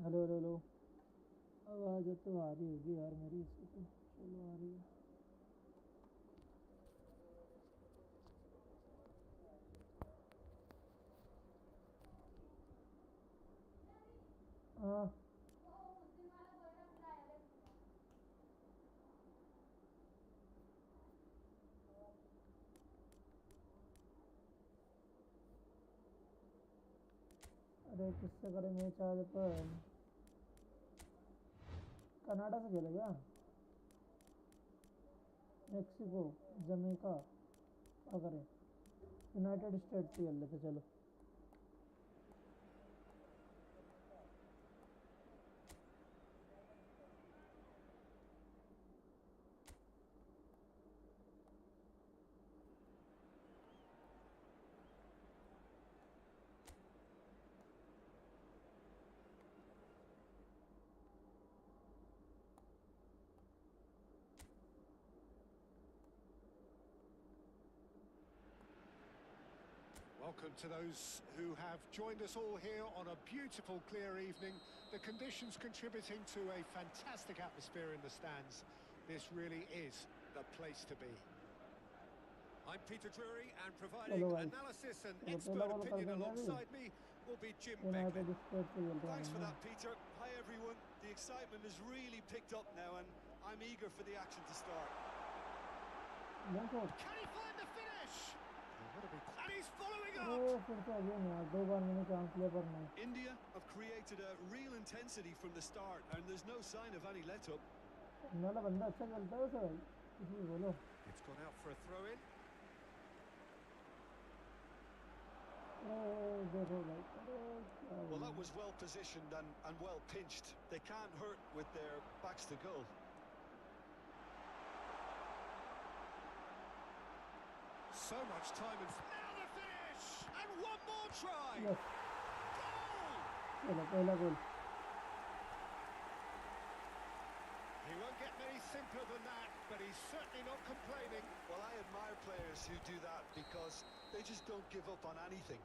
Hello hello hello, आवाज़ तो आ रही होगी यार मेरी इससे तो। चलो आ रही है। हाँ अरे किससे करें मैच आज पर? कनाडा से खेलेगा? मेक्सिको, जमैका, क्या करें? यूनाइटेड स्टेट्स से खेल लेते चलो। Welcome to those who have joined us all here on a beautiful, clear evening. The conditions contributing to a fantastic atmosphere in the stands. This really is the place to be. I'm Peter Drury, and providing analysis and expert opinion alongside me will be Jim Beckley. Thanks for that, Peter. Hi, everyone. The excitement has really picked up now, and I'm eager for the action to start. Can he find the finish? And he's following up! India have created a real intensity from the start, and there's no sign of any let-up. It's gone out for a throw-in. Well, that was well positioned and well pinched. They can't hurt with their backs to goal. So much time and now the finish! And one more try! Yes. Goal! He won't get many simpler than that, but he's certainly not complaining. Well, I admire players who do that because they just don't give up on anything.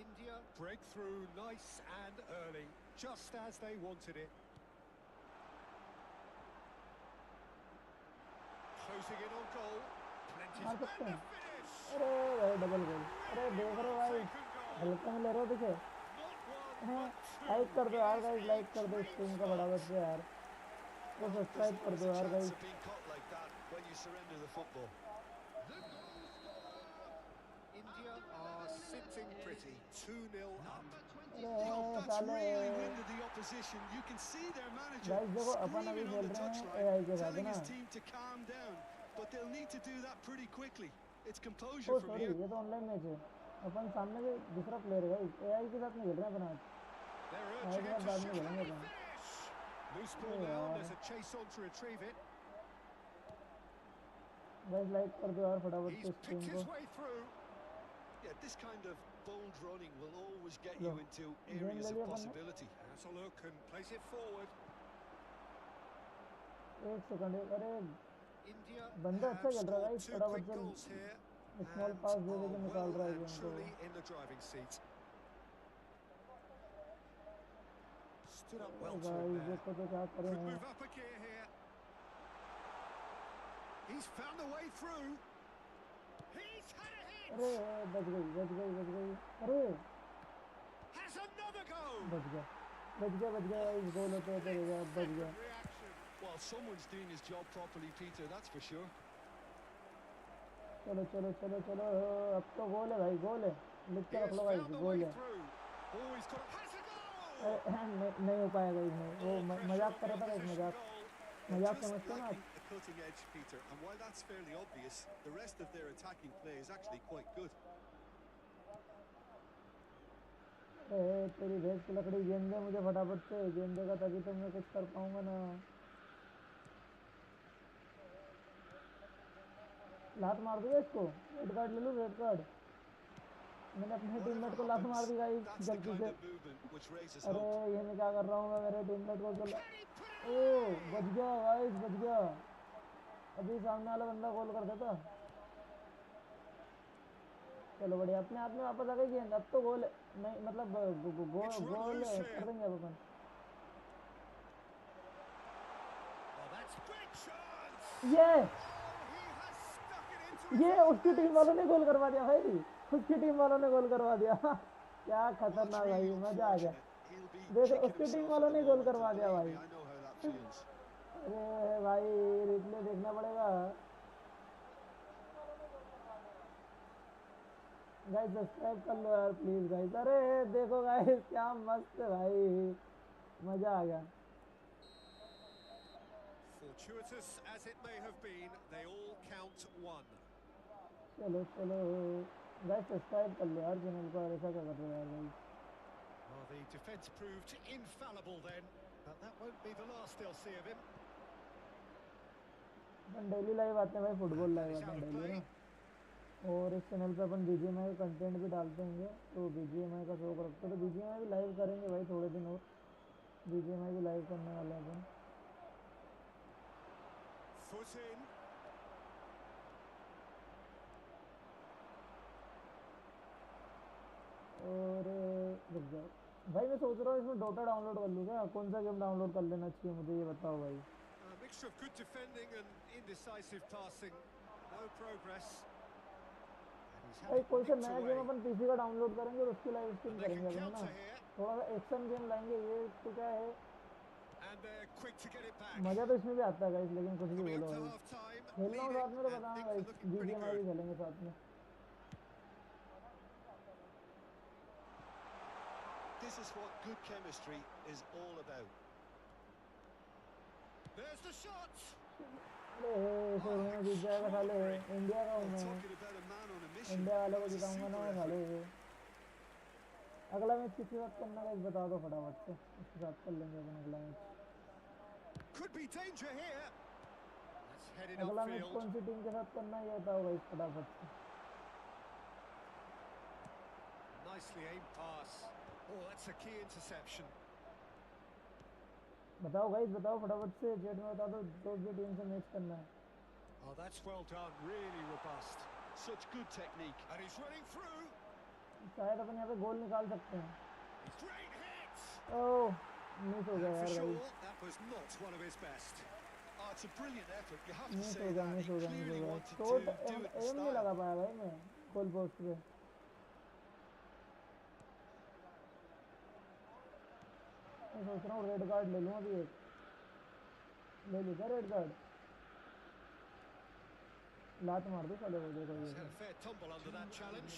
India break through nice and early, just as they wanted it. Closing in on goal. Plenty to the finish. अरे भाई double गोल। अरे देख रहे हो भाई, हल्का में ले रहे हो पीछे। लाइक कर दो यार गाइस, लाइक कर दो स्ट्रीम का फटाफट से यार, तो सब्सक्राइब कर दो यार guys. India are sitting pretty, 2-0 up. That's really winded the opposition. You can see their manager screaming on the touchline, telling his team to calm down, but they'll need to do that pretty quickly. It's composure from here. ये तो online match है, अपन सामने से दूसरा player है guys, AI के साथ नहीं खेल रहे हैं अपन आज। They're urging him to shoot. Can he finish? Loose ball now. There's a chase on to retrieve it. Guys like कर दो यार फटाफट से He's स्ट्रीम picked को। his way through. Yeah, this kind of bold running will always get you into areas of possibility. Has a look and plays it forward. एक second, अरे India बंदा अच्छा खेल रहा है गाइस, two फटाफट quick से goals here स्मॉल and पास दे दे के are निकाल well रहा है and गेम को। truly in the driving seat. Stood up well to him there. देखो तो क्या करें। Could move up a gear here. He's found a way through. He's had a hit. अरे बच गई बच गई बच गई, अरे Has another go. बच गया बच गया बच गया, इस गोल होते होते बच गया। Well, someone's doing his job properly, Peter, that's for sure. चलो चलो चलो चलो, अब तो गोल है भाई, गोल है, लिख के रख लो भाई, गोल है। नहीं हो पाएगा इसमें, वो मजाक कर रहा था गाइस, मजाक समझते हो ना आप? Cutting edge, Peter, and while that's fairly obvious, the rest of their attacking play is actually quite good. तेरी भैंस की लकड़ी, गेंद दे मुझे फटाफट से, गेंद देगा तभी तो मैं कुछ कर पाऊंगा ना। लात मार दूंगा इसको, रेड कार्ड ले लूं, रेड कार्ड। मैंने अपने टीममेट को लात मार दी गाइस गलती से। अरे ये मैं क्या कर रहा हूँ, मैं मेरे टीममेट को ओ बच गया गाइस, बच गया। अभी सामने वाला बंदा गोल कर देता। चलो बढ़िया, अपने हाथ में वापस आ गई गेंद, अब तो गोल है। नहीं मतलब गोल It's run गोल loose कर here. देंगे अब अपन। Oh, that's big chance. ये Oh, he has stuck it into his ये own उसकी टीम net. वालों ने गोल करवा दिया भाई, उसकी टीम वालों ने गोल करवा दिया। क्या Well, it's खतरनाक भाई, really मजा आ गया। unfortunate. He'll be देख kicking उसकी टीम himself at वालों the ने गोल moment, करवा and दिया believe भाई। me, I know how that feels. अरे भाई रिप्ले देखना पड़ेगा। गाइस सब्सक्राइब कर लो यार प्लीज गाइस। अरे देखो गाइस क्या मस्त है भाई, मजा आ गया। Fortuitous as it may have been, they all count one. चलो चलो गाइस सब्सक्राइब कर लो यार चैनल को, ऐसा क्या कर रहे हो यार भाई। Well, the defence proved infallible then, but that won't be the last they'll see of him. Upon daily live आते हैं भाई, फुटबॉल That लाइव is आते out हैं of डेली play. ना। और इस चैनल पे अपन बीजीएमआई का कंटेंट भी डालते हैं, तो बीजीएमआई का शौक रखते हैं तो बीजीएमआई भी लाइव करेंगे भाई थोड़े दिन और। बीजीएमआई भी लाइव करने वाले हैं अपन। Foot in. और रुक जाओ भाई, मैं सोच रहा हूँ इसमें डोटा डाउनलोड कर लूँ क्या, कौन सा गेम डाउनलोड कर लेना चाहिए मुझे ये बताओ भाई। A mixture of good defending and indecisive passing. No progress. And he's had भाई it कोई सा nicked नया away. गेम अपन पीसी का डाउनलोड करेंगे और उसकी live stream And they can करेंगे अपन ना, counter here. थोड़ा सा एक्शन गेम लाएंगे। ये तो क्या है, And they're quick to get it back. मज़ा तो इसमें भी आता है गाइस, लेकिन कुछ भी Coming बोलो up to भाई। half time, खेलना हो साथ leading में तो and बताना things are guys, looking pretty BGMI good. भी खेलेंगे साथ में। This is what good chemistry is all about. There's the shot. अरे फिर मैं जीत जाएगा साले, इंडिया का हूँ Well, मैं, talking about a man on a mission, India वाले that को was a जिताऊंगा ना super मैं साले। effort. अगला मैच किसके साथ करना है बता दो फटाफट से, उसके साथ कर लेंगे अपन अगला match. Could be danger here. That's headed अगला मैच upfield. कौन सी टीम के साथ करना है ये बताओ भाई फटाफट से। Nicely aimed pass. Oh, that's a key interception. बताओ गाइस बताओ फटाफट से, चैट में बता दो कौन सी टीम से मैच करना है। Oh, that's well done. Really robust. Such good technique. And he's running through. शायद अपन यहाँ पे गोल निकाल सकते हैं। It's great hit. Oh miss हो गया And for यार भाई, sure, that was not one of his best. Oh, it's a brilliant effort. You have to miss say हो गया that. मिस He हो गया मिस clearly हो गया। wanted shot to do it in एम नहीं लगा style. पाया भाई मैं गोल पोस्ट पे। मैं सोच रहा हूँ रेड कार्ड ले लूँ अभी एक, ले लूँ क्या रेड कार्ड, लात मार दो साले को। देखो ये He's had a fair tumble under that challenge.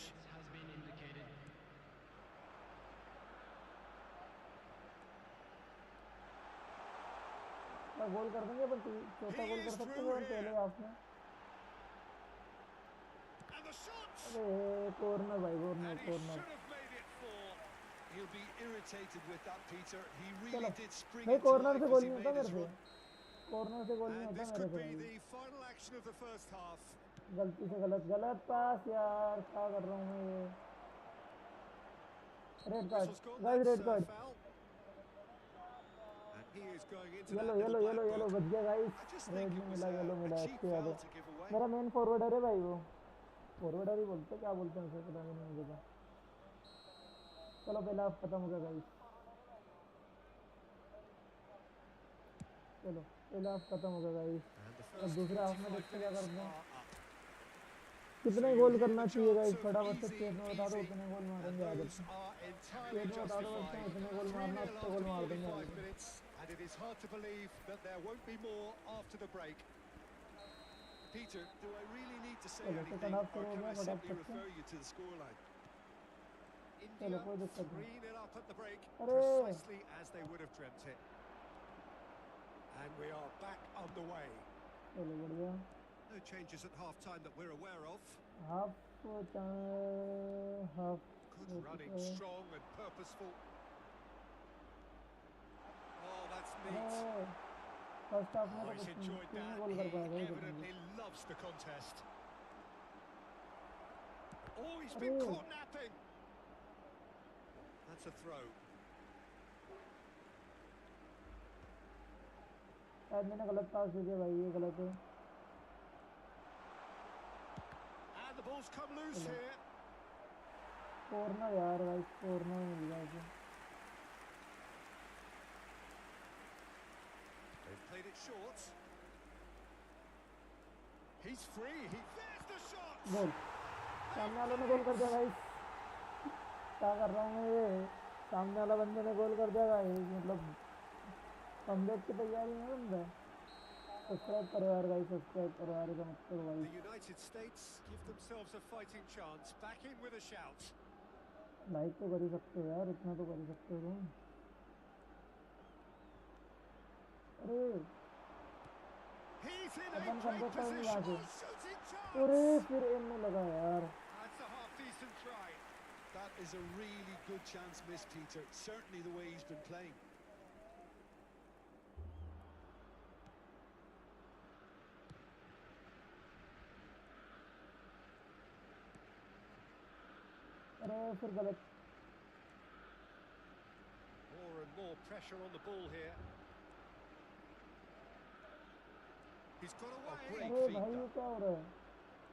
गोल कर देंगे अपन, चौथा गोल कर सकते हैं अपन पहले हाफ में। And the shot. अरे कॉर्नर भाई, corner And he corner. should have made it four. He'll be irritated with that, Peter. He चलो really did spring भाई, into कॉर्नर life से as गोल he नहीं होता made मेरे his से, run. Corner से गोल नहीं And होता this मेरे could से be भाई। the final action of the first half. गलती से गलत पास यार, क्या कर रहा हूँ मैं ये। Red card Whistle's gone. Guys, That's red card. foul. And he is going into yellow that yellow little yellow black yellow book. बच गया guys, I just red think नहीं it was मिला, येलो a मिला। cheap अच्छी बात foul है, to give away. मेरा main forwarder है भाई वो, फॉरवर्डर ही बोलते हैं क्या बोलते हैं उसे पता भी नहीं मुझे तो। चलो पहला हाफ खत्म हो गया गाइस, चलो पहला हाफ खत्म हो गया गाइस। And the अब first दूसरे हाफ में 25 देखते क्या minutes करते हैं, are up. कितने So गोल you hear करना the चाहिए गाइस chants of फटाफट से easy, चैट में बता दो, easy, उतने गोल and मारेंगे आज those upon. are chat entirely में बता दो बच्चों, justified. उतने गोल मारना, 3-0 उतने गोल after मार देंगे 45 आज। minutes, and it is hard to believe that there won't be more after the break. Peter, do I really need to say चलो anything, सेकंड हाफ or शुरू हो can गया I simply फटाफट से। refer you to the scoreline? चलो India कोई दिक्कत नहीं। 3-0 up at the break, अरे precisely as they would have dreamt it. And we are back underway. चलो बढ़िया। No changes at half-time that we're aware of. Half half Good running, strong and purposeful. Oh, that's neat. First half में Oh, तो he's कुछ enjoyed तीन that. गोल कर पाया He भाई कुछ evidently नहीं। loves the contest. Oh, he's अरे been caught napping. That's a throw. शायद मैंने गलत पास दे दिया भाई, ये गलत है। And the ball's come loose चलो here. कोरना यार भाई, कोरना मिल गया इसे। They've played it short. He's free. There's the shot. गोल, सामने वाले ने गोल कर दिया भाई। क्या कर रहा हूँ मैं ये, सामने वाला बंदे ने गोल कर दिया भाई, मतलब कमबैक की तैयारी में बंदा। सब्सक्राइब करो यार भाई, सब्सक्राइब करो यार, इसका मत करो भाई। The United States give themselves a fighting chance, back in with a shout. Like तो कर ही सकते हो यार, इतना तो कर ही सकते हो तुम। अरे He's in a upon great comeback करेंगे यहाँ position. से। Shooting अरे chance. फिर एम में लगा यार। That's a half-decent try. That is a really good chance missed, Peter. Certainly the way he's been playing. अरे फिर गलत। More and more pressure on the ball here. He's got away. Great अरे feed भाई ये that. क्या हो रहा है?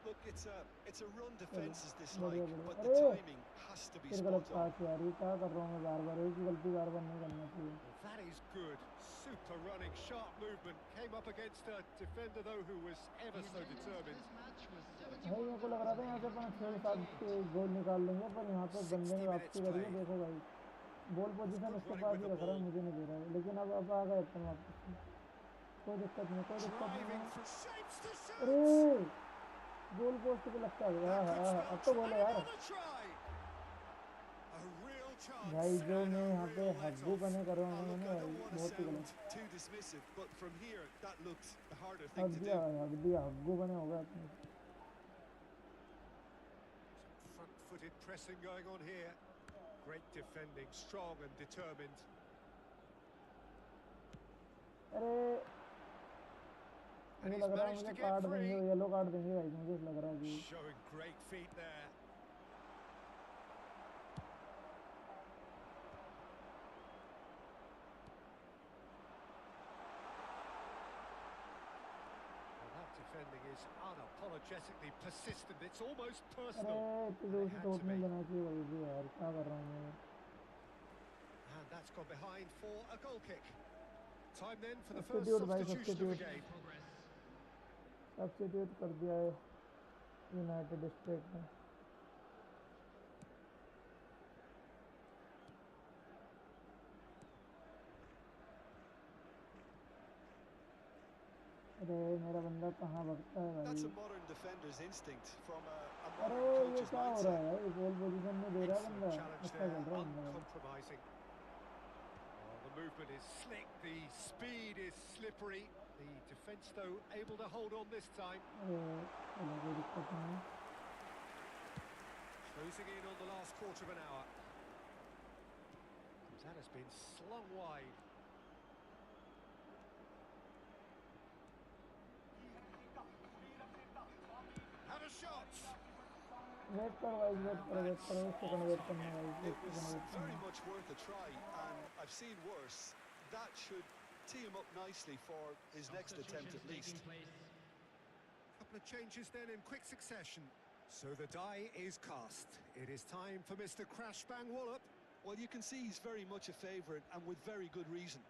Look, it's a run defence is this बढ़िया like, बढ़िया। but the अरे timing has to be फिर spot गलत on. पास यार, ये क्या कर रहा हूँ मैं, बार बार एक ही गलती बार बार नहीं करना चाहिए। Well, that is good. Super running, sharp movement. Came up against a defender though who was ever so determined. भाई मेरे को लग रहा था यहाँ से अपन 6-7 के गोल निकाल लेंगे, पर यहाँ पे बंदे 60 ने minutes वापसी करी है। played. देखो भाई, बॉल पोजीशन Good उसके running pass with he the रख रहा है, ball. मुझे नहीं दे रहा है, लेकिन अब आ गए अपन वापस। कोई दिक्कत नहीं, कोई दिक्कत नहीं Driving है। through shapes to अरे shoot. गोल पोस्ट पे लगता है। That could अब start तो गोल है यार another try. A real chance भाई। जो and मैं a यहाँ पे real हग्गू let-off. बने कर रहा हूँ Look, मैंने I भाई, don't want to बहुत ही sound गलत। too dismissive, but from here, that looked the harder हक thing to दिया do. भाई, हक दिया, हग्गू बने हो गए अपने। Some front-footed pressing going on here. Great defending, strong and determined. अरे And मुझे he's लग रहा है managed मुझे to get कार्ड देंगे, free. येलो कार्ड देंगे भाई, मुझे लग रहा है कि Showing great feet there. Well, that defending is unapologetically persistent. It's almost अरे personal. इतनी And दूर it से had चोट to नहीं be. देना चाहिए भाई जी यार, क्या कर रहा हूँ मैं। And that's gone behind for a goal kick. Time then for the first substitute भाई, substitution of the game. Substitute कर दिया है यूनाइटेड स्टेट ने। अरे मेरा बंदा कहाँ भगता है भाई। That's a modern defender's instinct from a अरे modern ये coach's क्या हो रहा mindset. है भाई, बॉल पोजीशन में दे रहा है Excellent बंदा, challenge अच्छा there, खेल रहा है बंदा भाई। uncompromising. Well, the movement is slick, the speed is slippery. The defence, though, able to hold on this time. अरे चलो कोई दिक्कत नहीं है। Closing in on the last quarter of an hour. That has been slung wide. Have a shot. Wait करो भाई, wait करो, wait करो, एक सेकंड वेट करना भाई, It एक was सेकंड वेट very करना। much worth a try, and I've seen worse. That should tee him up nicely for his next attempt at least. Couple of changes then in quick succession. So the die is cast. It is time for Mr. Crash Bang Wallop. Well, you can see he's very much a favourite, and with very good reason.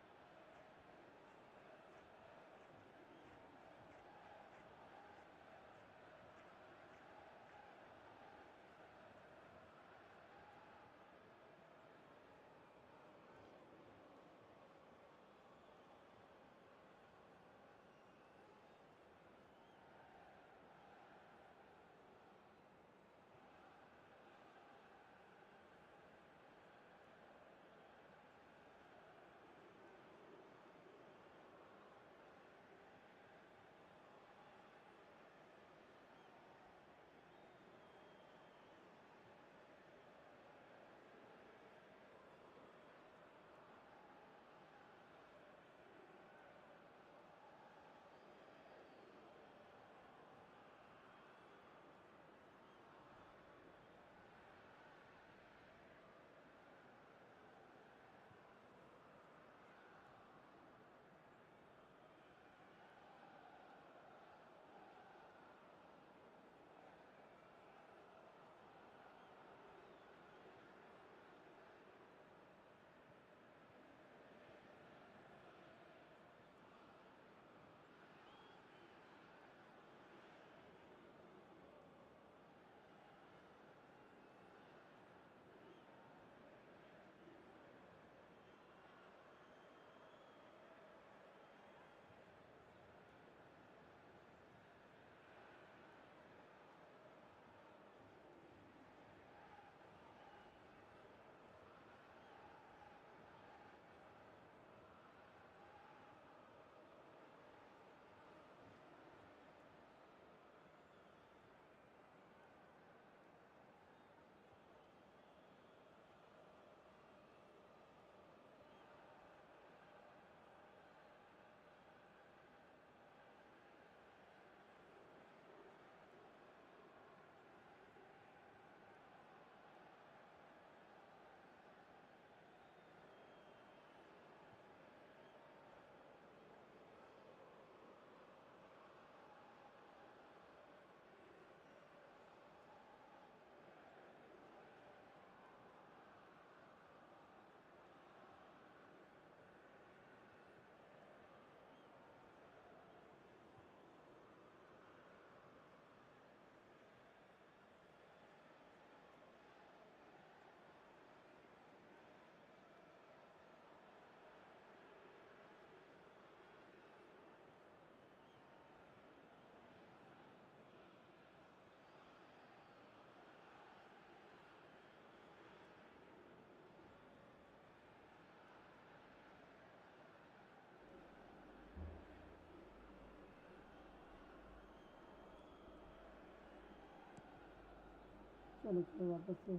चलो चलो वापस से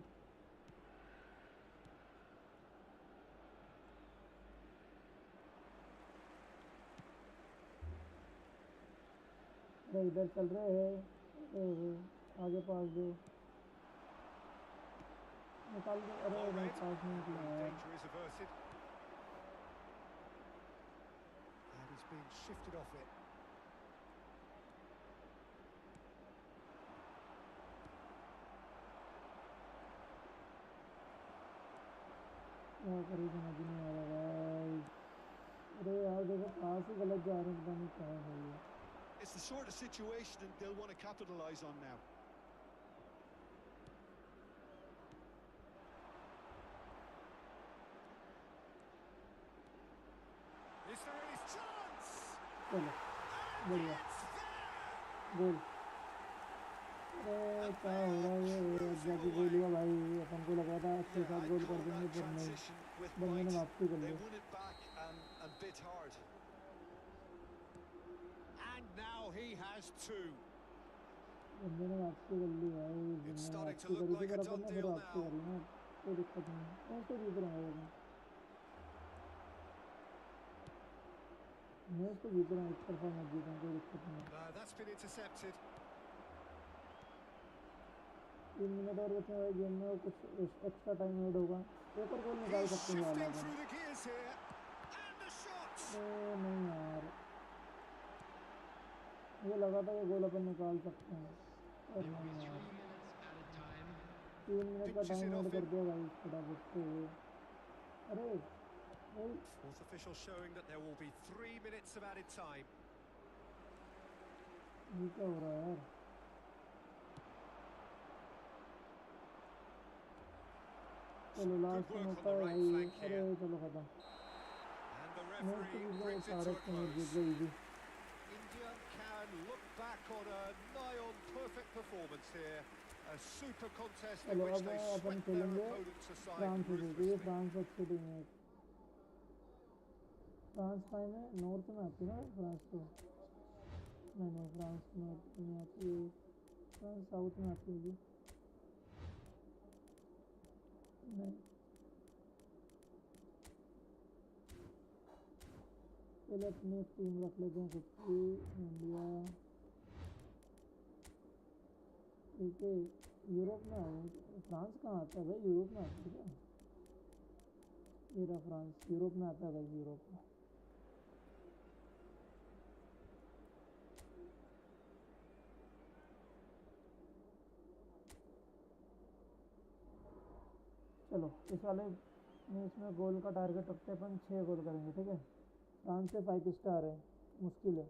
इधर चल रहे हैं, आगे पास दो, निकाल दो। अरे नहीं, पास नहीं निकला यार। And he's been shifted off it. क्या करूँ समझ नहीं आ रहा भाई। अरे यार देखो पास ही गलत जा रहे हैं, पता नहीं क्या है भाई ये। It's the sort of situation that they'll want to capitalise on now. Is there any chance? चलो बढ़िया गोल। अरे क्या हो रहा है ये, जाके गोल हुआ भाई। अपन को लगा था 6-7 गोल कर देंगे पर नहीं, बंदे ने वापसी कर They Lee. won it back and bit hard. And now he has two. बंदे ने वापसी कर ली भाई, It's बंदे ने starting to वापसी look करी थी like a पर अपन done ने फिर deal वापसी now. करी ना, कोई दिक्कत नहीं है। मैच तो जीत रहे हैं अपन, मैच तो जीत रहे हैं, एक तरफा मैच जीते हैं, कोई दिक्कत नहीं है। That's been intercepted. 3 मिनट और बचे भाई गेम में, और कुछ एक्स्ट्रा टाइम ऐड होगा, एक और गोल निकाल He's सकते हैं वाला shifting upon. through the gears here. And the shot. अरे नहीं यार, मुझे लगा था ये गोल अपन निकाल सकते हैं पर नहीं यार। 3 मिनट का Pinches time it add off कर him. दिया भाई फटाफट से। अरे भाई Fourth official showing that there will be 3 minutes of added time. ये क्या हो रहा है यार। चलो लास्ट Good work मौका on the है right भाई। flank अरे here. चलो खत्म, And the मैच तो referee जीत गए, brings it सारे to a match Jeet close. गए easy. India can look back on a nigh-on perfect performance here. A super contest in चलो which अब they अपन swept their खेलेंगे opponents aside France से, क्योंकि ruthlessly. France अच्छी team है। France fine में north में आती है ना फ्रांस तो, नहीं फ्रांस नॉर्थ में आती है, फ्रांस साउथ में आती होगी। नहीं पहले अपनी टीम रख लेते हैं खुद की, इंडिया। ठीक है, यूरोप में आए। फ्रांस कहाँ आता है भाई, यूरोप में आता है क्या? ये रहा फ्रांस, यूरोप में आता है भाई, यूरोप में। चलो इस वाले मैच में गोल का टारगेट रखते हैं अपन, 6 गोल करेंगे ठीक है। फ्रांस से 5 स्टार है, मुश्किल है।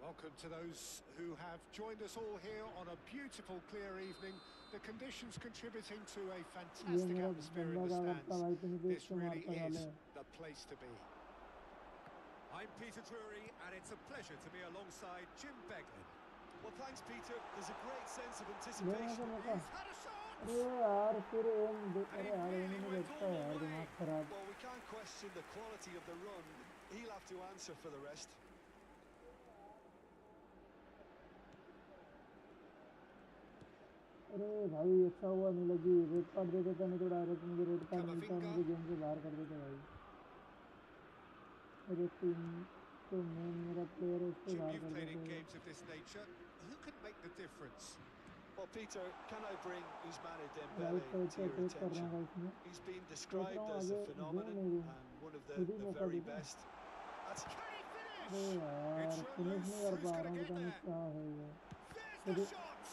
Welcome to those who have joined us all here on a beautiful, clear evening. The conditions contributing to a ये fantastic मेरा atmosphere in बंदा the क्या करता stands. भाई, इतनी तेज This से really मारता is साले। the place to be. I'm Peter Drury, and it's a pleasure to be alongside Jim Beglin. Well, thanks, Peter. There's a great sense of ले यहाँ से anticipation. मौका। He's had a shot! अरे यार फिर And अरे he यार really नहीं went देखता all है the यार, way. दिमाग खराब। Well, we can't question the quality of the run. He'll have to answer for the rest. अरे भाई अच्छा हुआ नहीं लगी, रेड कार्ड दे देता, नहीं तो डायरेक्ट मुझे रेड कार्ड मिलता और मुझे गेम से बाहर कर देता भाई। मेरे टीम जो मेन मेरा प्लेयर है उसको Jim, बाहर you've कर played in देते। games of this nature. Who can make the difference? Well, Peter, can I bring Ousmane right Dembele side to से your अटैक कर रहा हूँ attention? भाई इसमें, He's been सोच रहा described हूँ as a आगे दूँ phenomenon नहीं दूँ, and one of खुद ही the मौका very दूँ। best. That's Can he अरे finish? यार It's run फिनिश loose. नहीं कर Who's पा going रहा to हूँ, get पता नहीं there? क्या है ये। There's खुद the he shot!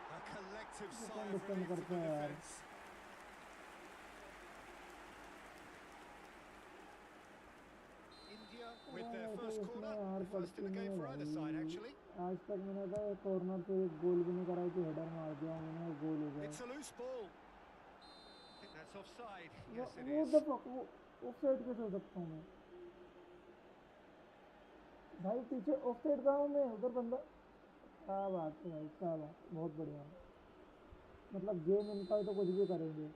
A collective कौन sigh of defend relief from करता the है यार। defence. India अरे with their तो first इसमें corner, यार the first पड़ती in the नहीं game है for either side भाई। actually. आज तक मैंने था कॉर्नर पे एक गोल भी नहीं कराई थी, हेडर मार दिया मैंने और गोल हो गया। It's a loose ball. I think that's offside. Yes, it वो is. द फक, वो ऑफसाइड कैसे हो सकता हूँ मैं भाई? पीछे ऑफसाइड कहाँ हूँ मैं, उधर बंदा। क्या बात है भाई, क्या बात, बहुत बढ़िया। मतलब गेम इनका है तो कुछ भी करेंगे।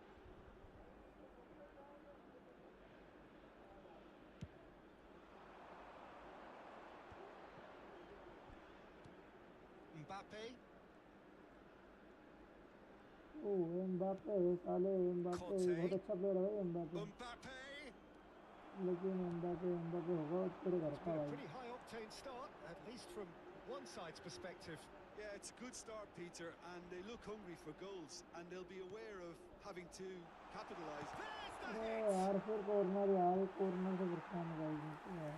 Mbappe. एम्बापे साले एम्बापे Kante. बहुत अच्छा प्लेयर है भाई एम्बापे Mbappe. लेकिन एम्बापे होगा तेरे घर It's का been a भाई pretty high-octane start, at least from one side's perspective. Yeah, it's a good start, Peter, and they look hungry for goals, and they'll be aware of having to capitalise. There's the अरे hit! यार फिर corner यार corner से परेशान हो गई यार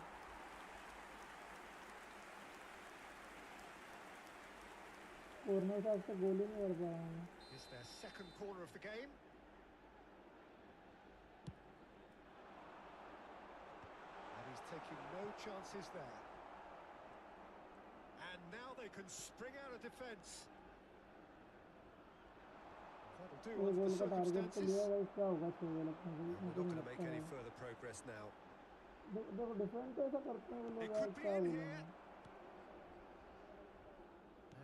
corner से अब तक गोल ही नहीं कर पाया हूँ It's their second corner of the game. And he's taking no chances there. And now they can spring out of defence. That'll do ये under the गोल का टारगेट तो लिया circumstances. भाई क्या होगा 6 गोल अपने को We're मुझे not नहीं going to make लगता any है further progress now. देखो डिफेंस तो ऐसा करते हैं वो It लोग यार could be क्या in बोलूँ here. मैं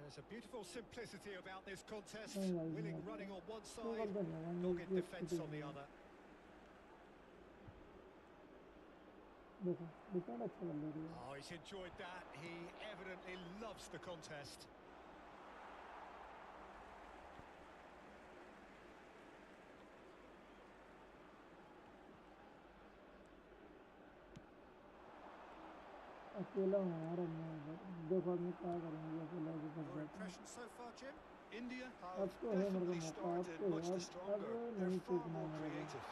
There's a beautiful simplicity about this contest. नहीं भाई नहीं Willing आता running on one कोई side, गलती नहीं है dogged ये defence on the other. देखो डिफेंस अच्छा कर ले रही है Oh, he's enjoyed that. He evidently loves the contest. अकेला हूँ यार अब मैं देखो अब मैं क्या करूँगी अकेला भी फंस Your जाता हूँ impression so far, Jim? India अब have तो है मेरे को definitely मौका अब started तो much है the अब stronger. They're नहीं far चूकना more है मेरे को creative.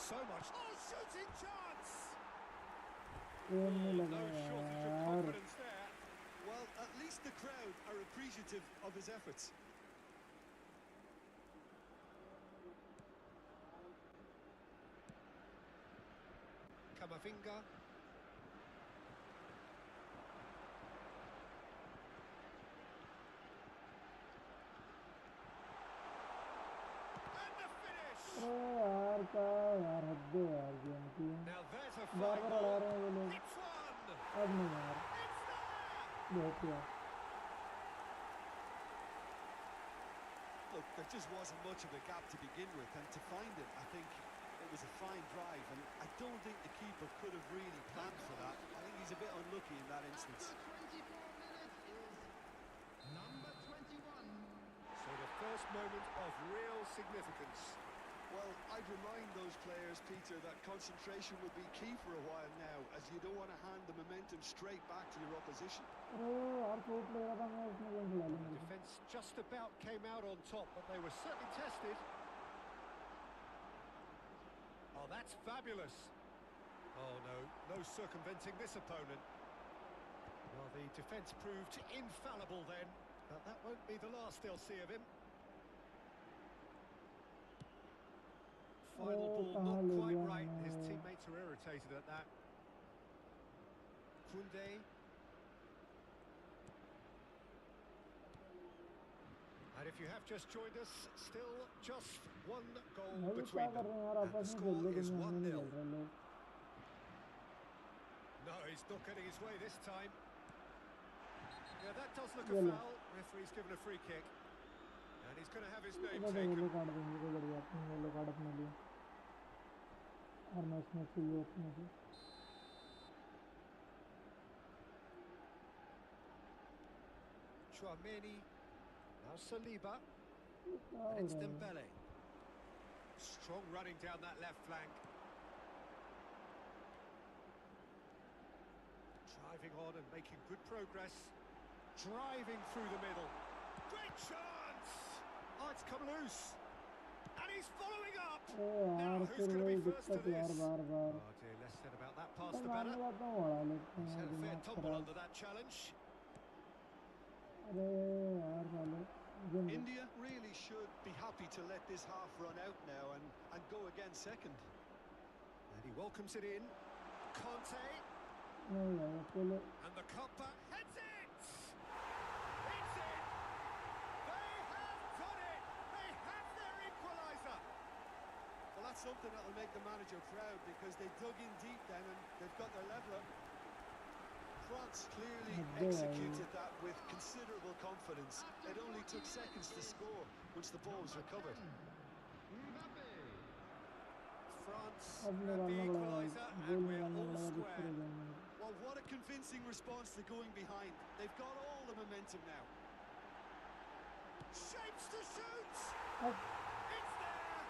So much. Oh, shooting chance! एम नहीं Oh, लगा no shortage of यार confidence there. Well, at least the crowd are appreciative of his efforts. Kamavinga. And the finish! अरे यार क्या यार हद है यार गेम की Now there's a bar fine बार अड़ा ball. रहे हैं वो लोग It's one! अब नहीं यार It's there! बहुत यार Look, there just wasn't much of a gap to begin with, and to find it, I think it was a fine drive, and I don't think the keeper could have really planned for that. I think he's a bit unlucky in that instance. So the first moment of real significance. Well, I'd remind those players, Peter, that concentration will be key for a while now, as you don't want to hand the momentum straight back to your opposition. अरे यार चोट लग रहा था मैं उसने game खिला ली The मेरे को defence just about came out on top, but they were certainly tested. Oh, that's fabulous. Oh, no circumventing this opponent. Well, the defence proved infallible then, but that won't be the last they'll see of him. Final ball कहाँ not ले quite लिया right. His मैंने teammates are irritated at that. Koundé. And if you have just joined us, still just one goal भाई ये क्या between कर them. रहे हैं यार And the आपस में खेल score लो is तुम हमने नहीं 1-0. खेल रहे लोग No, he's not getting his way this time. Yeah, that does look a Yellow. foul. Referee's given a free kick. And he's going to have his name इधर taken. येलो कार्ड देंगे कोई बढ़िया अपने येलो कार्ड अपने लिए हर match में चाहिए अपने से Chouameni. Now Saliba. क्या And हो it's रहा है Dembele. Strong running down that left flank. Driving on and making good progress. Driving through the middle. Great chance! Oh, it's come loose. And he's following up. अरे Now, यार who's फिर going to वही be first to दिक्कत यार this? Bar bar Oh dear, less said about that pass, मैं the मारने better. जाता हूँ उड़ा लेते He's हैं had a fair दिमाग tumble खराब under that challenge. अरे यार साले game India really should be happy to let this half run out now and go again second. And he welcomes it in. Kante. नहीं भाई अकेले And the cutback heads it! It's in! They have done it! They have their equaliser! Well, that's something that'll make the manager proud, because they dug in deep then and they've got their leveller. France clearly executed that with considerable confidence. It only took seconds to score once the ball was recovered. France अब have the निकालना पड़ेगा equaliser goal and we're निकालना all पड़ेगा square. दूसरे game में Well, Oh, what a convincing response to going behind. They've got all the momentum now. Shapes to shoot! Yes. It's there!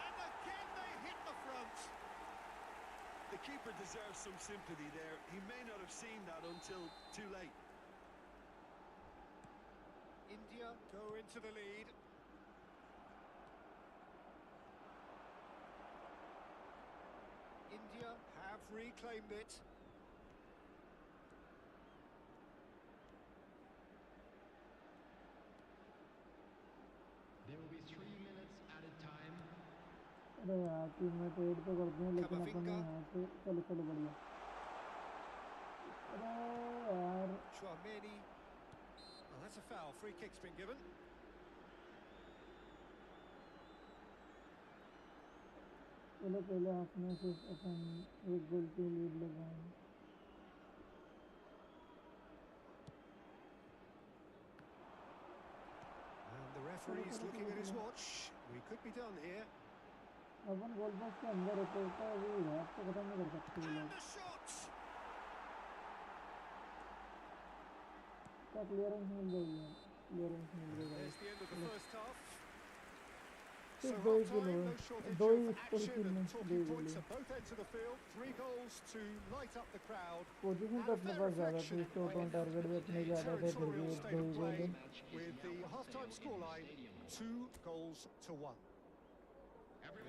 And again they hit the front. The keeper deserves some sympathy there. He may not have seen that until too late. India go into the lead. India have reclaimed it. There will be 3 minutes added time. अरे यार team में trade तो करते हैं लेकिन अपन Kamavinga. यहाँ से चलो चलो बढ़िया। अरे यार Chouameni. Oh, that's a foul. Free kick's been given. चलो पहले हाफ में से अपन एक गोल की लीड लगाएं। And the referee's looking at his watch. We could be done here. Upon goal post के अंदर होते होता है अभी हाथ तो खत्म नहीं कर सकते ये And लोग। the shot! क्या क्लियरेंस मिल जाएगी? क्लियरेंस मिल जाएगा। There's the end of the first half. So सिर्फ दो ही half-time, किलो no shortage दो ही of score action kilo and talking they points दिए। at both ends of the field. 3 goals to light up the crowd. Position And तो a अपने fair पास ज़्यादा reflection थी, shot on of target भी अपने the ज़्यादा थे, फिर भी territorial एक state दो of ही गोल play है। with the half-time scoreline 2 goals to 1.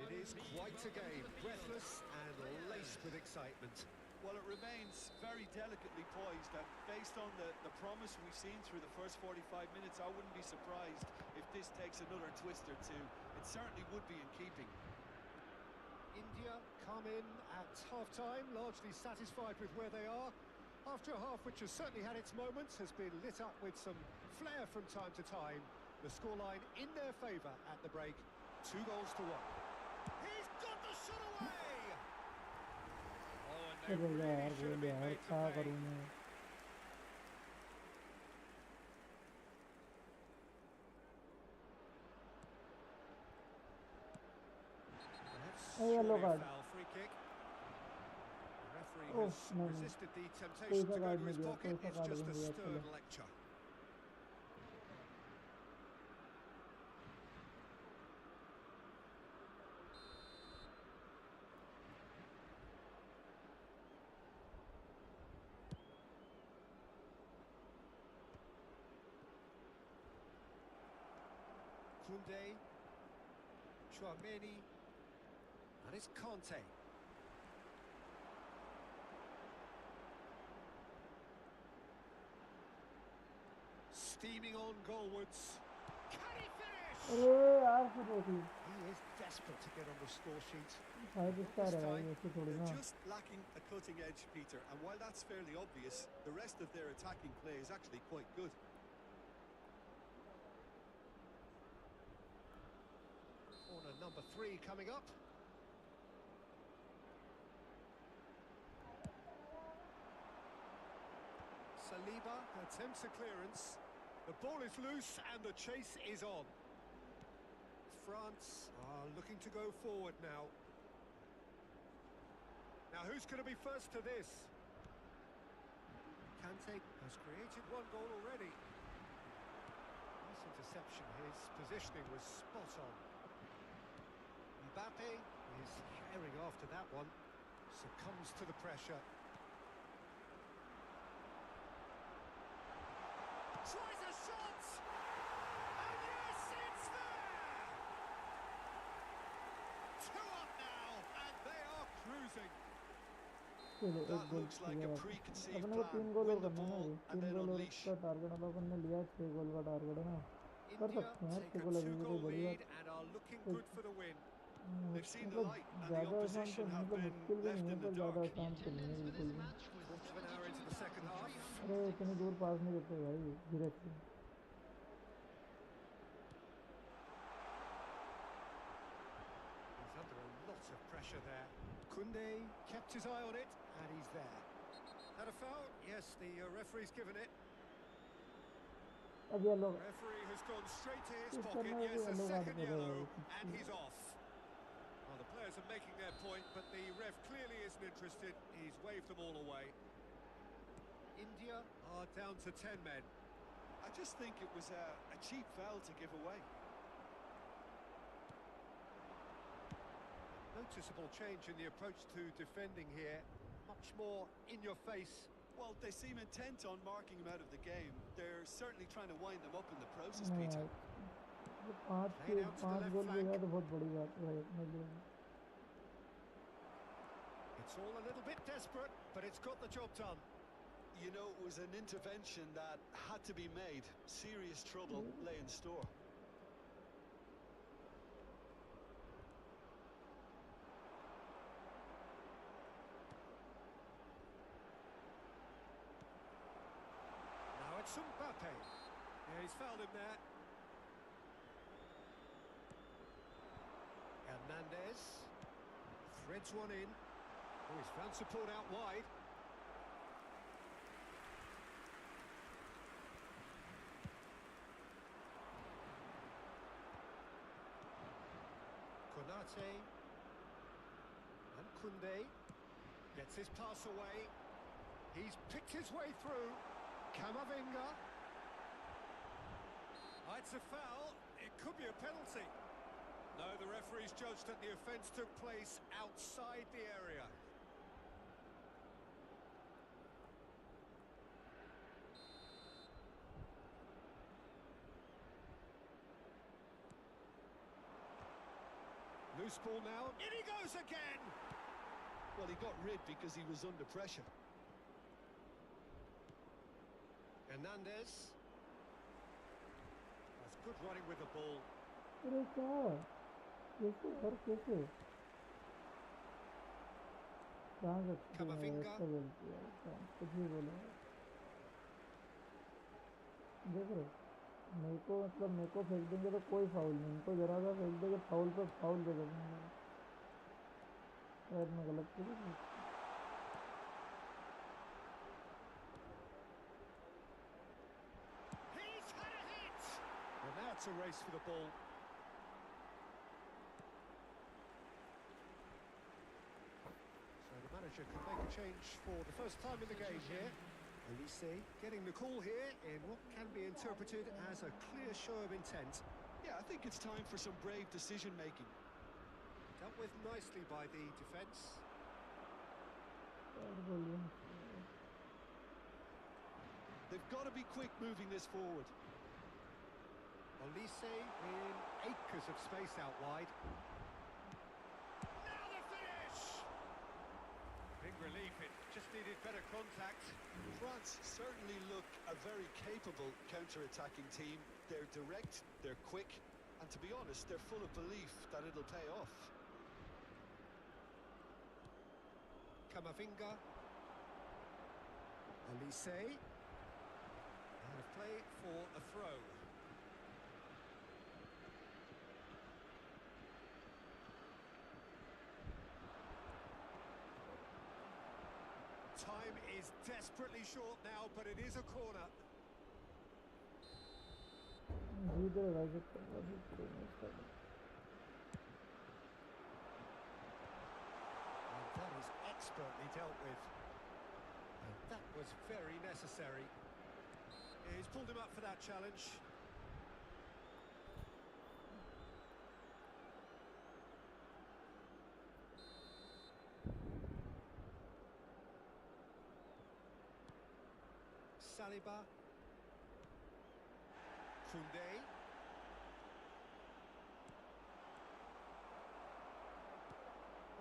It is quite a game, breathless and laced with excitement. Well, it remains very delicately poised, and based on the promise we've seen through the first 45 minutes, I wouldn't be surprised if this takes another twist or two. It certainly would be in keeping. India come in at half-time, largely satisfied with where they are. After a half which has certainly had its moments, has been lit up with some flair from time to time. The scoreline in their favour at the break, 2 goals to 1. He's got the shot away! Oh, and they अरे really यार should have goal been यार made to क्या pay. करूँ मैं? That's Oh, yellow surely a card. foul free kick. The referee Oh, has no. resisted the कोई temptation सा to go card to नहीं his दिया, pocket. कोई सा It's कार्ड just नहीं a दिया, stern चलो। lecture. Koundé, Chouameni, and it's Kante. Steaming on goalwards. Can he finish? अरे यार फिर रोक ली। He is desperate to get on the score sheet. Five star है भाई, ऐसे थोड़ी ना। They're just lacking a cutting edge, Peter, and while that's fairly obvious, the rest of their attacking play is actually quite good. Corner number 3 coming up. Saliba attempts a clearance. The ball is loose and the chase is on. France are looking to go forward now. Now who's going to be first to this? Kante has created 1 goal already. Nice interception. His positioning was spot on. Mbappe is herring after that one. Succumbs to the pressure. Tries a shot! And yes, it's there! 2 up now, and they are cruising. चलो एक That goal looks like किया। a preconceived अपने को plan. 3 गोल Win और the करना है ना ball अभी, and 3 then गोल और unleash. का टारगेट मतलब अपन ने लिया, 6 गोल का टारगेट है ना। कर India सकते हैं यार, take 6 a गोल अभी भी 2-goal कोई बड़ी lead बात। and are looking good for the win. They've seen the मतलब light and the ज़्यादा आसान तो opposition नहीं, have मतलब been मुश्किल भी left नहीं है in पर the ज़्यादा dark. आसान तो नहीं है बिल्कुल भी। Quarter of an hour into the second half. अरे इतनी दूर पास नहीं करते भाई, धीरे से। He's under a lot of pressure there. Koundé kept his eye on it, and he's there. Had a foul? Yes, the referee's given it. अब yellow Referee has gone straight to his इस pocket. करने में भी Yes, a yellow card second कर रहे yellow, हो and he's off. Well, the players are making their point, but the ref clearly isn't interested. He's waved them all away. India are down to 10 men. I just think it was a cheap foul to give away. Noticeable change in the approach to defending here. Much more in your face. Well, they seem intent on marking him out of the game. They're certainly trying to wind them up in the process, नहीं Peter. यार, ये पांच Played out to the पांच left गोल भी flank. गया तो बहुत बड़ी बात है भाई अपने लिए. It's all a little bit desperate, but it's got the job done. You know, it was an intervention that had to be made. Serious trouble lay in store. Now it's Mbappe. Yeah, he's fouled him there. Hernandez threads one in. Oh, he's found support out wide. Konate and Kunde gets his pass away. He's picked his way through. Camavinga. Oh, it's a foul. It could be a penalty. No, the referee's judged that the offence took place outside the area. Loose ball now. In he goes again! Well, he got rid because he was under pressure. Hernandez. That's good running with the ball. अरे क्या कैसे और कैसे कहाँ सकते हैं Camavinga. ऐसा बोलती है कुछ भी बोलो देख रहे मेरे को मतलब मेरे को फेंक देंगे तो कोई फाउल नहीं इनको जरा सा फेंक देंगे फाउल पे फाउल दे देंगे पैर में गलत चीज़ He's had a hit! And now it's a race for the ball. So the manager can make a change for the first time in the game here. Elise getting the call here in what can be interpreted as a clear show of intent. Yeah, I think it's time for some brave decision-making. Dealt with nicely by the defence. They've got to be quick moving this forward. Elise in acres of space out wide. Now the finish! Big relief, it just needed better contact. France certainly look a very capable counter-attacking team. They're direct, they're quick, and to be honest, they're full of belief that it'll pay off. Camavinga. Elise. Out of play for a throw. Time is desperately short now, but it is a corner. And that is expertly dealt with. And that was very necessary. Yeah, he's pulled him up for that challenge. Saliba. Kunde.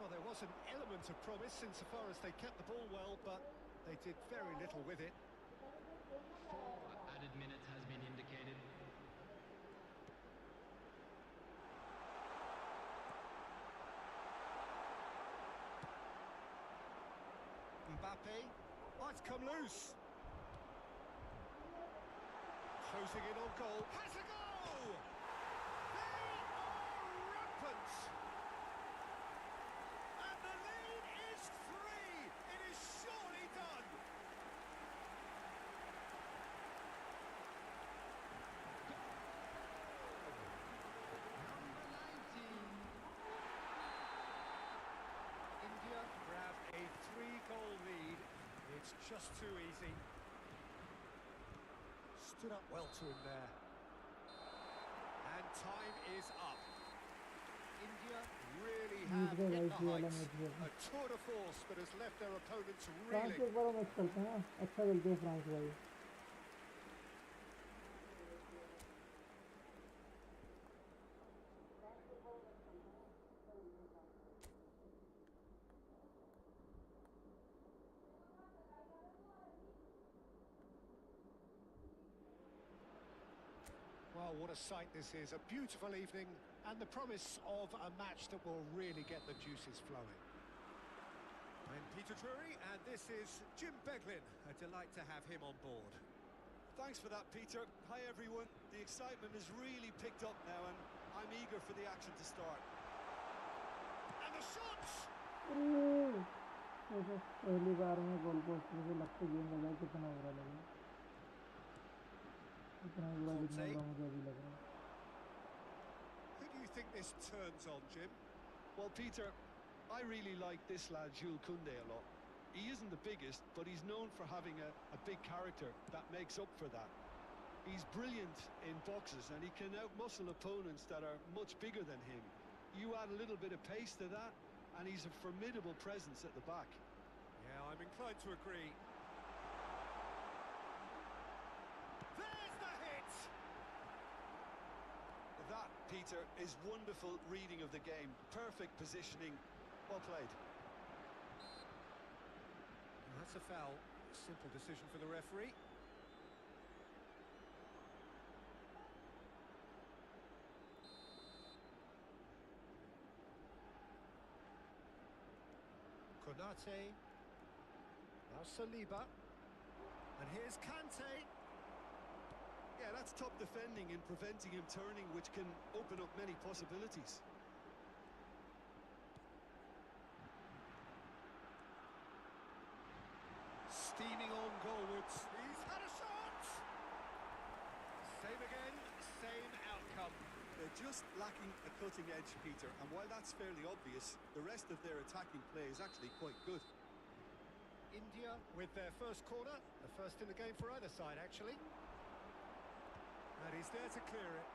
Well, there was an element of promise insofar as they kept the ball well, but they did very little with it. 4 added minutes has been indicated. Mbappe. Oh, it's come loose. Closing in on goal. Has a goal! They are rampant! And the lead is 3! It is surely done! Number 19. just too easy. Stood up well to him there. And time is up. India really have hit the heights. A tour de force that has left their opponents France reeling. एक बार match खेलते हैं, अच्छा खेलते हैं France भाई. Well, what a sight this is. A beautiful evening and the promise of a match that will really get the juices flowing. I'm Peter Drury, and this is Jim Beglin. A delight to have him on board. Thanks for that, Peter. Hi, everyone. The excitement has really picked up now, and I'm eager for the action to start. And the shots! पहली बार में goal post से लग के गेंद लगा, कितना बुरा लगा, इतना बुरा जितना बुरा मुझे अभी लग रहा है. Who do you think this turns on, Jim? Well, Peter, I really like this lad, Zaroor Lokendra, a lot. He isn't the biggest, but he's known for having a big character that makes up for that. He's brilliant in boxes, and he can outmuscle opponents that are much bigger than him. You add a little bit of pace to that, and he's a formidable presence at the back. Yeah, I'm inclined to agree. There's the hit! That, Peter, is wonderful reading of the game. Perfect positioning. Well played. That's a foul. Simple decision for the referee. Konate. Now Saliba. And here's Kante. Yeah, that's top defending and preventing him turning, which can open up many possibilities. Steaming on goalwards. He's had a shot! Same again, same outcome. They're just lacking a cutting edge, Peter, and while that's fairly obvious, the rest of their attacking play is actually quite good. India with their first corner, the first in the game for either side, actually. And he's there to clear it.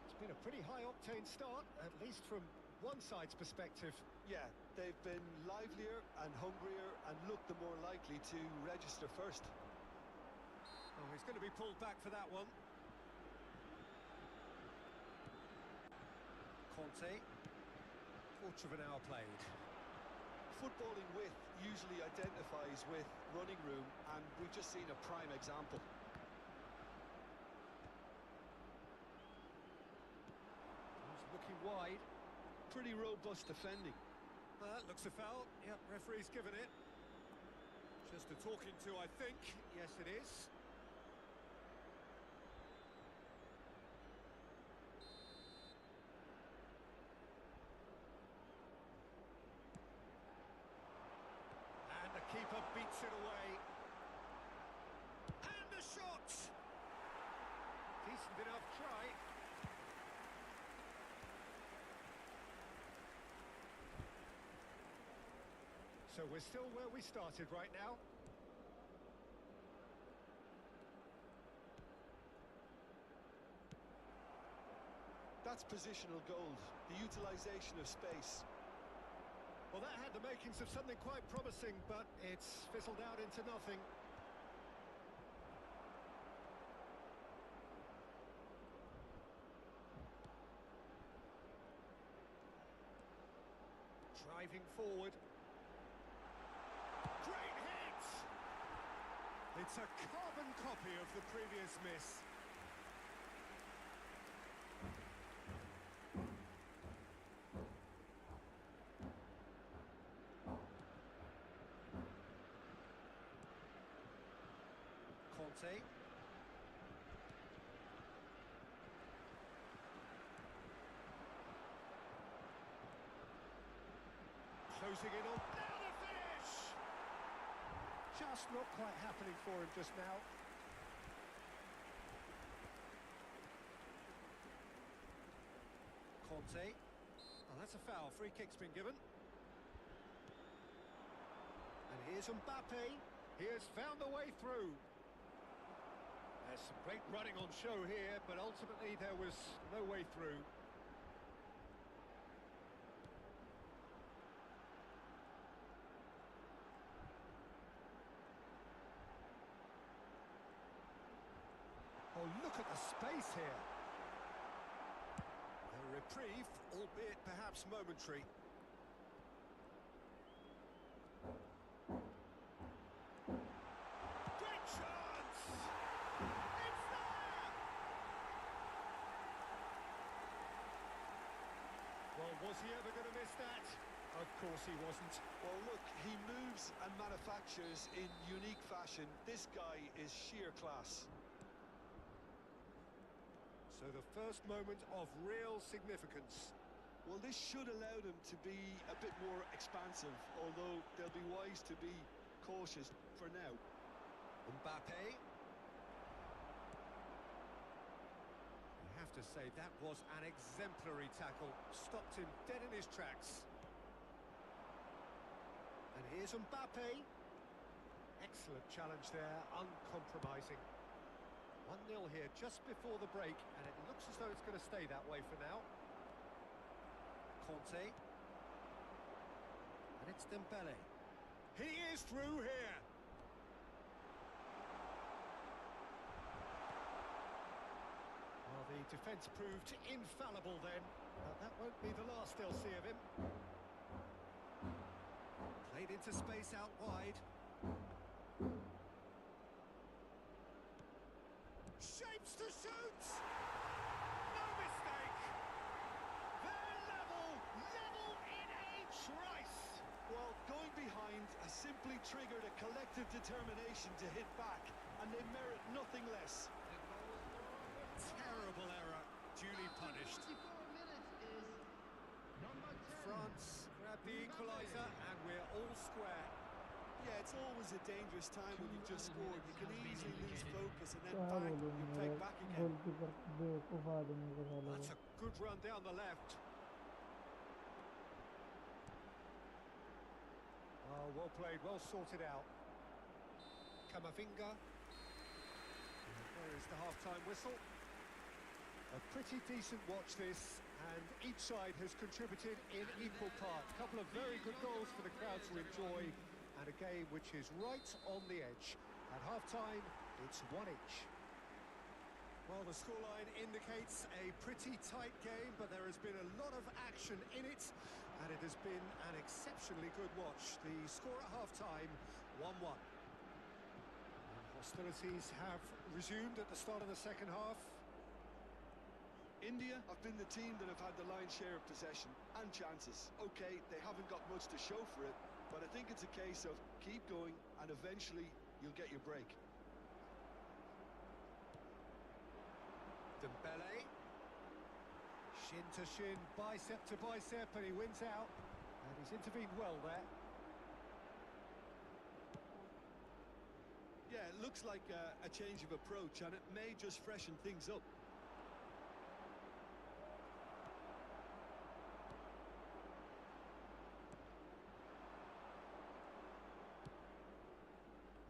It's been a pretty high-octane start, at least from one side's perspective. Yeah, they've been livelier and hungrier and looked the more likely to register first. Oh, he's going to be pulled back for that one. Conte. Quarter of an hour played. Footballing width usually identifies with running room, and we've just seen a prime example. He's looking wide. Pretty robust defending. That looks a foul. Yep, referee's given it. Just a talking to, I think. Yes, it is. And the keeper beats it away. And the shot! Decent enough try. So we're still where we started right now. That's positional gold, the utilisation of space. Well, that had the makings of something quite promising, but it's fizzled out into nothing. Driving forward. Great hit! It's a carbon copy of the previous miss. Conte. Closing in on. Now the finish! Just not quite happening for him just now. Conte. Oh, that's a foul. Free kick's been given. Here's Mbappe. He has found the way through. There's some great running on show here, but ultimately there was no way through. Oh, look at the space here. A reprieve, albeit perhaps momentary. Great chance! It's there! Well, was he ever going to miss that? Of course he wasn't. Well, look, he moves and manufactures in unique fashion. This guy is sheer class. So the first moment of real significance. Well, this should allow them to be a bit more expansive, although they'll be wise to be cautious for now. Mbappe. You have to say that was an exemplary tackle. Stopped him dead in his tracks. And here's Mbappe. Excellent challenge there, uncompromising. 1-0 here just before the break, and it looks as though it's going to stay that way for now. Kante. And it's Dembele. He is through here. Well, the defence proved infallible then, but that won't be the last they'll see of him. Played into space out wide. Shapes to shoot! No mistake! They're level in a trice! Well, going behind has simply triggered a collective determination to hit back, and they merit nothing less. Terrible error, duly punished. France grab the equaliser, and we're all square. Yeah, it's always a dangerous time when you've just scored. You can easily lose focus, and then bang, you peg back again. That's a good run down the left. Oh, well played, well sorted out. Camavinga. There is the half-time whistle. A pretty decent watch this, and each side has contributed in equal part. A couple of very good goals for the crowd to enjoy, and a game which is right on the edge. At half-time, it's 1 each. Well, the scoreline indicates a pretty tight game, but there has been a lot of action in it, and it has been an exceptionally good watch. The score at half-time, 1-1. Hostilities have resumed at the start of the second half. India have been the team that have had the lion's share of possession and chances. Okay, they haven't got much to show for it, but I think it's a case of keep going and eventually you'll get your break. Dembele. Shin to shin, bicep to bicep, and he wins out. And he's intervened well there. Yeah, it looks like a change of approach, and it may just freshen things up.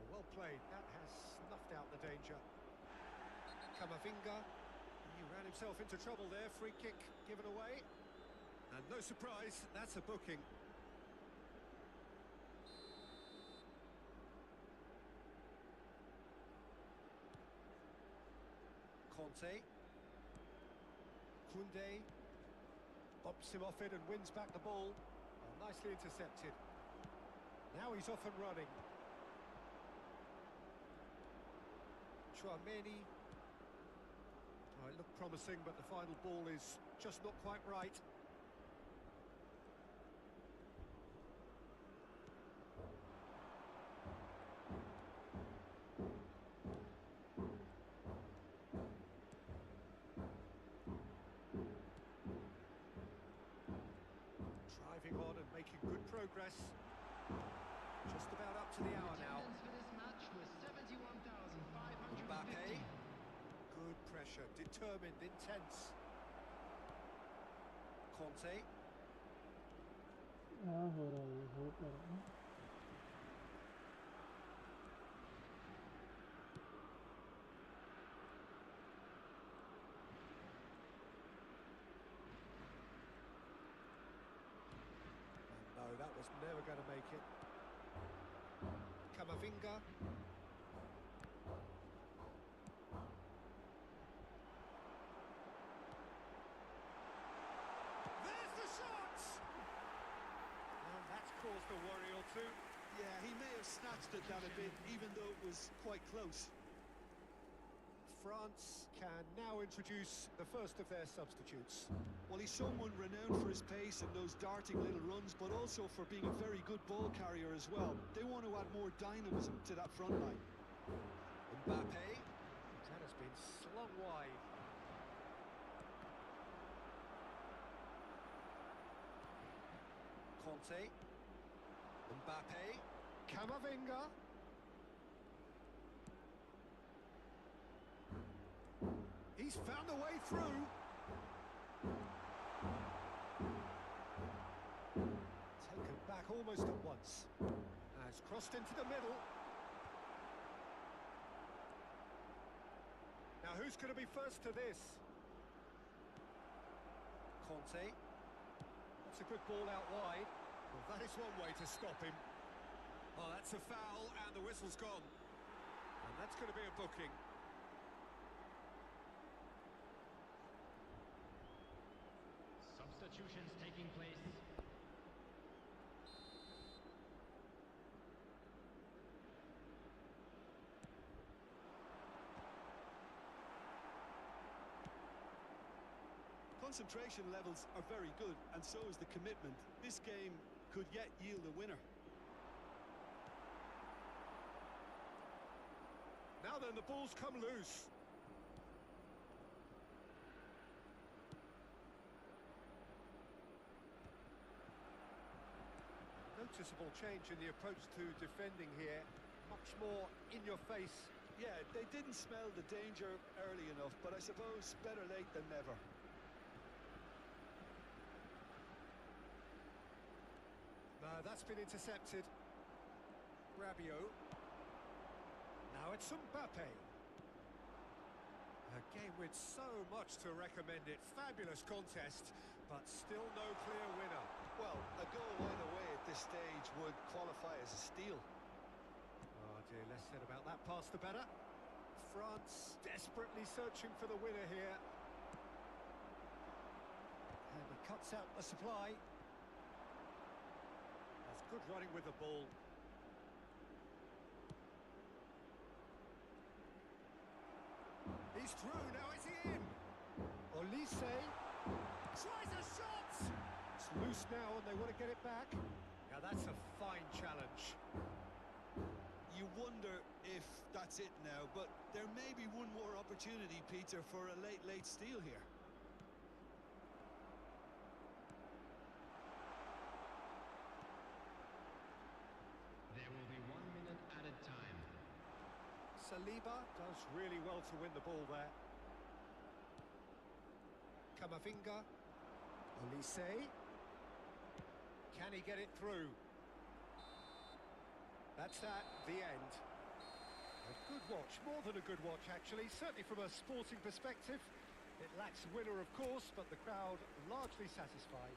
Well played, that has snuffed out the danger. Camavinga, he ran himself into trouble there, free kick given away. And no surprise, that's a booking. Kante. Koundé bops him off it and wins back the ball. Well, nicely intercepted. Now he's off and running. Chouameni. Oh, it looked promising, but the final ball is just not quite right. Driving on and making good progress. Just about up to the hour now. Mbappe. Good pressure, determined, intense. Kante. was never going to make it. Kamavinga. There's the shot! And that's caused a worry or two. Yeah, he may have snatched at that a bit, even though it was quite close. France can now introduce the first of their substitutes. Well, he's someone renowned for his pace and those darting little runs, but also for being a very good ball carrier as well. They want to add more dynamism to that front line. Mbappe. That has been slung wide. Conte. Mbappe. Camavinga. He's found a way through. Taken back almost at once. Has crossed into the middle. Now who's going to be first to this? Conte. That's a good ball out wide. Well, that is one way to stop him. Oh, that's a foul and the whistle's gone. And that's going to be a booking. Substitutions taking place. Concentration levels are very good, and so is the commitment. This game could yet yield a winner. Now then, the ball's come loose. Noticeable change in the approach to defending here. Much more in your face. Yeah, they didn't smell the danger early enough, but I suppose better late than never. No, that's been intercepted. Rabiot. Now it's Mbappe. A game with so much to recommend it. Fabulous contest, but still no clear winner. Well, a goal either way at this stage would qualify as a steal. Oh dear, less said about that pass the better. France desperately searching for the winner here. And he cuts out the supply. That's good running with the ball. He's through, now is he in? Olise tries a shot! It's loose now and they want to get it back. Now that's a fine challenge. You wonder if that's it now, but there may be one more opportunity, Peter, for a late steal here. There will be 1 minute added time. Saliba does really well to win the ball there. Camavinga. Olise. Can he get it through? That's that, the end. A good watch, more than a good watch actually, certainly from a sporting perspective. It lacks a winner of course, but the crowd largely satisfied.